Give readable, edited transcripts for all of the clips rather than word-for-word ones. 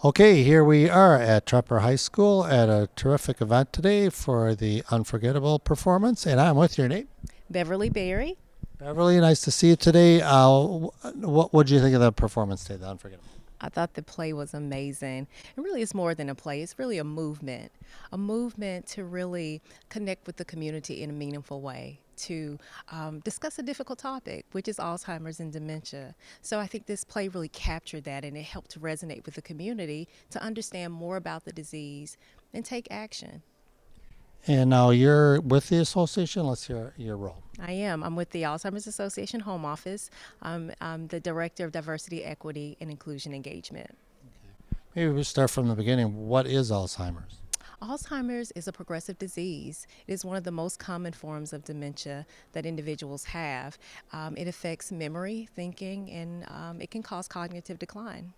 Okay, here we are at Tremper High School at a terrific event today for the Unforgettable performance, and I'm with your name. Beverly Berry. Beverly, nice to see you today. What would you think of the performance today, the Unforgettable? I thought the play was amazing. It really is more than a play, it's really a movement to really connect with the community in a meaningful way, to discuss a difficult topic, which is Alzheimer's and dementia. So I think this play really captured that and it helped to resonate with the community to understand more about the disease and take action. And now you're with the association. Let's hear your role. I am. I'm with the Alzheimer's Association Home Office. I'm the Director of Diversity, Equity, and Inclusion Engagement. Maybe we start from the beginning. What is Alzheimer's? Alzheimer's is a progressive disease. It is one of the most common forms of dementia that individuals have. It affects memory, thinking, and it can cause cognitive decline.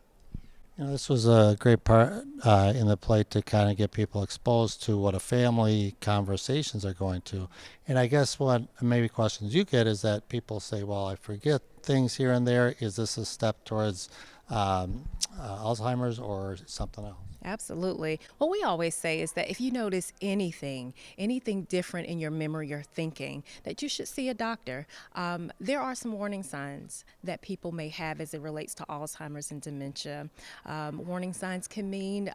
This was a great part in the play to kind of get people exposed to what a family conversations are going to. And I guess what maybe questions you get is that people say, well, I forget things here and there. Is this a step towards Alzheimer's or something else? Absolutely. What we always say is that if you notice anything different in your memory or thinking, that you should see a doctor. There are some warning signs that people may have as it relates to Alzheimer's and dementia. Warning signs can mean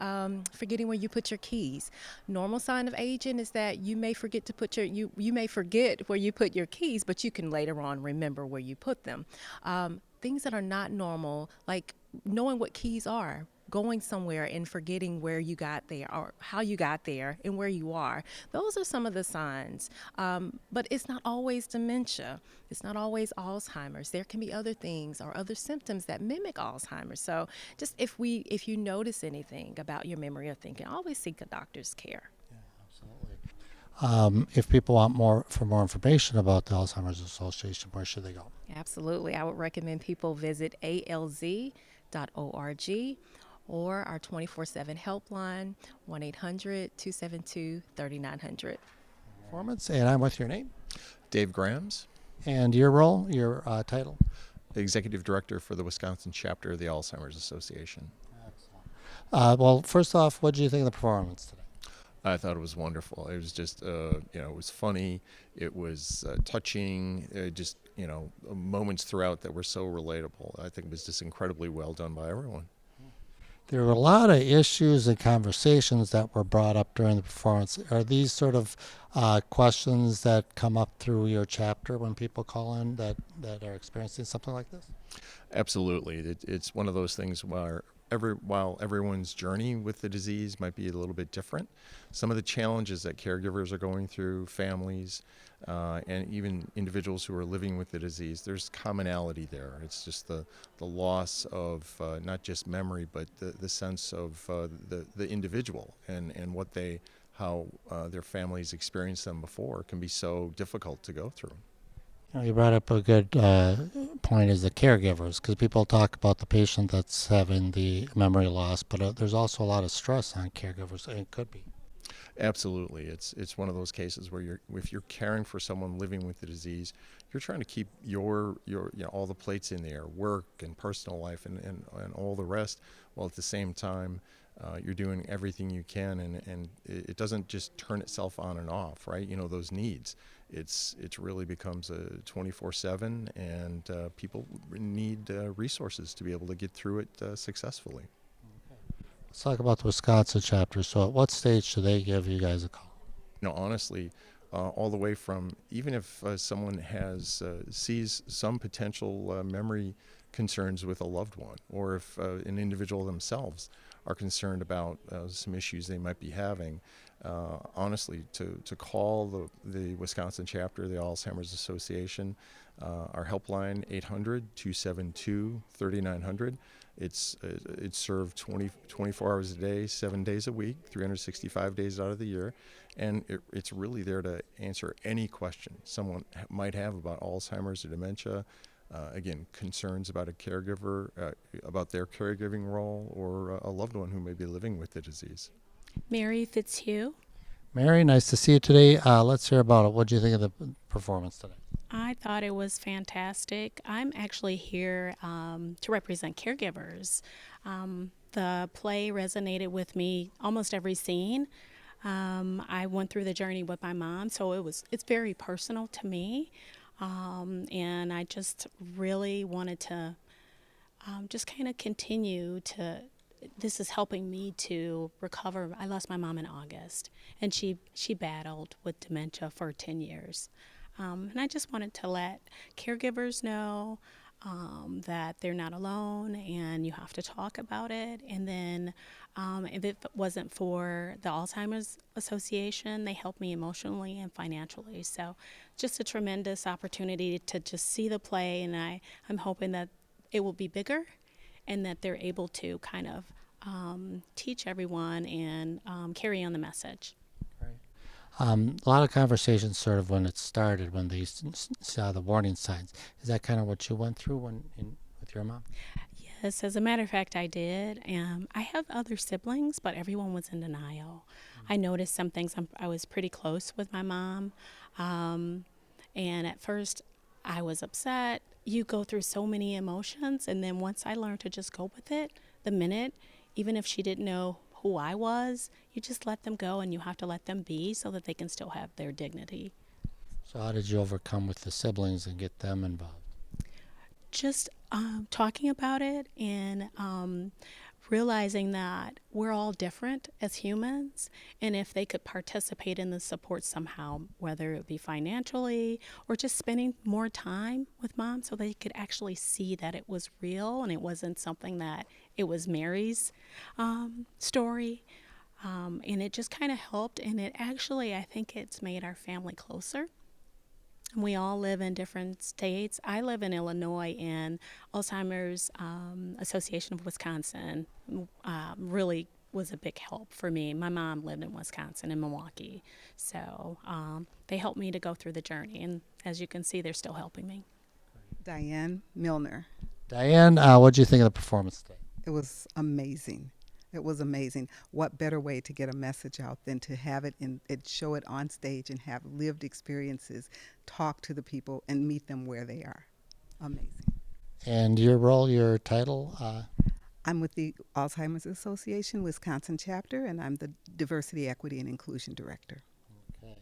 forgetting where you put your keys. Normal sign of aging is that you may forget to put you may forget where you put your keys, but you can later on remember where you put them. Things that are not normal, like knowing what keys are, going somewhere and forgetting where you got there or how you got there and where you are. Those are some of the signs. But it's not always dementia. It's not always Alzheimer's. There can be other things or other symptoms that mimic Alzheimer's. So just if you notice anything about your memory or thinking, always seek a doctor's care. Absolutely. If people want more information about the Alzheimer's Association, where should they go? Absolutely. I would recommend people visit alz.org or our 24/7 helpline, 1-800-272-3900. Performance, and I'm with your name Dave Grams, and your role, your title. Executive Director for the Wisconsin chapter of the Alzheimer's Association. Well, first off, what did you think of the performance today? I thought it was wonderful. It was just, it was funny. It was touching. Just, moments throughout that were so relatable. I think it was just incredibly well done by everyone. There were a lot of issues and conversations that were brought up during the performance. Are these sort of questions that come up through your chapter when people call in that are experiencing something like this? Absolutely. It's one of those things where while everyone's journey with the disease might be a little bit different, some of the challenges that caregivers are going through, families, and even individuals who are living with the disease, there's commonality there. It's just the loss of not just memory, but the sense of the individual and how their families experienced them before can be so difficult to go through. You brought up a good point as the caregivers, because people talk about the patient that's having the memory loss, but there's also a lot of stress on caregivers. It could be. Absolutely, it's one of those cases where if you're caring for someone living with the disease, you're trying to keep your all the plates in the air, work and personal life and all the rest, while at the same time you're doing everything you can, and it doesn't just turn itself on and off, right? Those needs. It really becomes a 24/7, and people need resources to be able to get through it successfully. Let's talk about the Wisconsin chapter. So at what stage do they give you guys a call? Honestly, all the way from even if someone sees some potential memory concerns with a loved one, or if an individual themselves are concerned about some issues they might be having, honestly, to call the Wisconsin chapter of the Alzheimer's Association, our helpline 800-272-3900. It's served 24 hours a day, 7 days a week, 365 days out of the year, and it's really there to answer any question someone might have about Alzheimer's or dementia. Again, concerns about a caregiver, about their caregiving role, or a loved one who may be living with the disease. Mary Fitzhugh. Mary, nice to see you today. Let's hear about it. What did you think of the performance today? I thought it was fantastic. I'm actually here to represent caregivers. the play resonated with me almost every scene. I went through the journey with my mom, so it's very personal to me. And I just really wanted to just kind of continue to. This is helping me to recover. I lost my mom in August, and she battled with dementia for 10 years. And I just wanted to let caregivers know that they're not alone and you have to talk about it. And then if it wasn't for the Alzheimer's Association, they helped me emotionally and financially. So just a tremendous opportunity to just see the play, and I'm hoping that it will be bigger and that they're able to kind of teach everyone and carry on the message. A lot of conversations sort of when it started, when they saw the warning signs. Is that kind of what you went through with your mom? Yes, as a matter of fact, I did. I have other siblings, but everyone was in denial. I noticed some things. I was pretty close with my mom. And at first, I was upset. You go through so many emotions. And then once I learned to just go with it, the minute, even if she didn't know who I was, you just let them go and you have to let them be so that they can still have their dignity. So how did you overcome with the siblings and get them involved? Just talking about it and realizing that we're all different as humans, and if they could participate in the support somehow, whether it be financially or just spending more time with mom so they could actually see that it was real and it wasn't something that it was Mary's story. And it just kind of helped, and it actually, I think it's made our family closer. We all live in different states. I live in Illinois, and Alzheimer's Association of Wisconsin really was a big help for me. My mom lived in Wisconsin, in Milwaukee. So they helped me to go through the journey, and as you can see, they're still helping me. Diane Milner. Diane, what did you think of the performance today? It was amazing. It was amazing. What better way to get a message out than to have it show it on stage and have lived experiences, talk to the people, and meet them where they are. Amazing. And your role, your title? I'm with the Alzheimer's Association Wisconsin chapter, and I'm the Diversity, Equity, and Inclusion Director. Okay.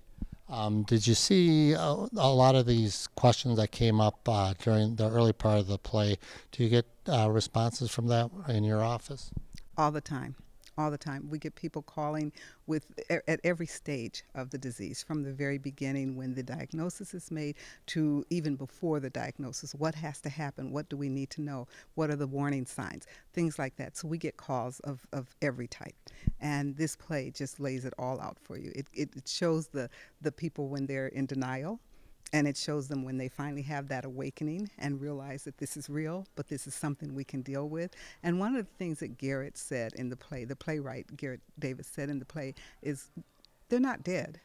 Did you see a lot of these questions that came up during the early part of the play? Do you get responses from that in your office? All the time. All the time. We get people calling at every stage of the disease, from the very beginning when the diagnosis is made to even before the diagnosis. What has to happen? What do we need to know? What are the warning signs? Things like that. So we get calls of every type. And this play just lays it all out for you. It shows the people when they're in denial. And it shows them when they finally have that awakening and realize that this is real, but this is something we can deal with. And one of the things that Garrett said in the play, the playwright Garrett Davis said in the play, is they're not dead.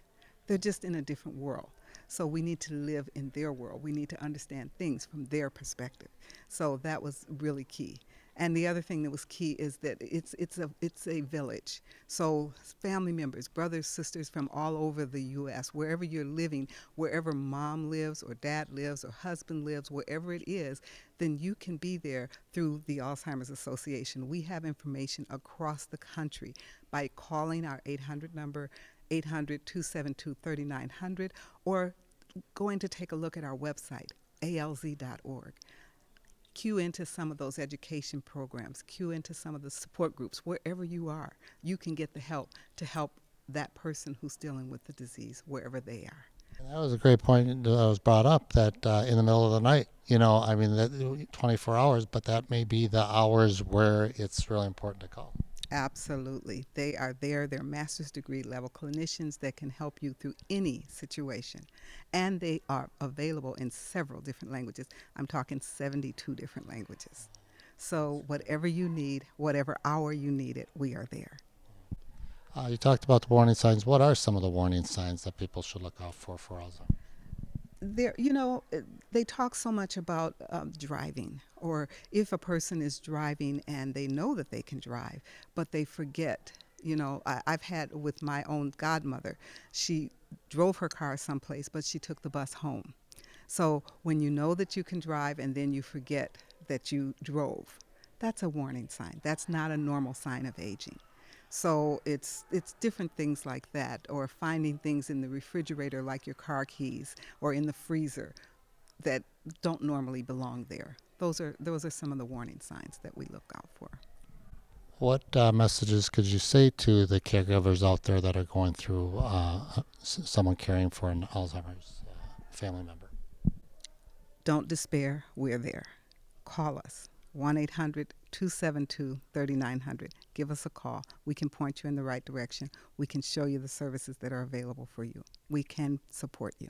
They're just in a different world. So we need to live in their world. We need to understand things from their perspective. So that was really key. And the other thing that was key is that it's a village. So family members, brothers, sisters from all over the U.S., wherever you're living, wherever mom lives or dad lives or husband lives, wherever it is, then you can be there through the Alzheimer's Association. We have information across the country by calling our 800 number, 800-272-3900, or going to take a look at our website, alz.org. Cue into some of those education programs, cue into some of the support groups. Wherever you are, you can get the help to help that person who's dealing with the disease wherever they are. And that was a great point that was brought up, that in the middle of the night, I mean, that 24 hours, but that may be the hours where it's really important to call. Absolutely. They are there. They're master's degree level clinicians that can help you through any situation. And they are available in several different languages. I'm talking 72 different languages. So whatever you need, whatever hour you need it, we are there. You talked about the warning signs. What are some of the warning signs that people should look out for Alzheimer's? They talk so much about driving, or if a person is driving and they know that they can drive, but they forget. I've had with my own godmother, she drove her car someplace, but she took the bus home. So when you know that you can drive and then you forget that you drove, that's a warning sign. That's not a normal sign of aging. So it's different things like that, or finding things in the refrigerator like your car keys, or in the freezer that don't normally belong there. Those are some of the warning signs that we look out for. What messages could you say to the caregivers out there that are going through someone caring for an Alzheimer's family member? Don't despair. We're there. Call us. 1-800-272-3900. Give us a call. We can point you in the right direction. We can show you the services that are available for you. We can support you.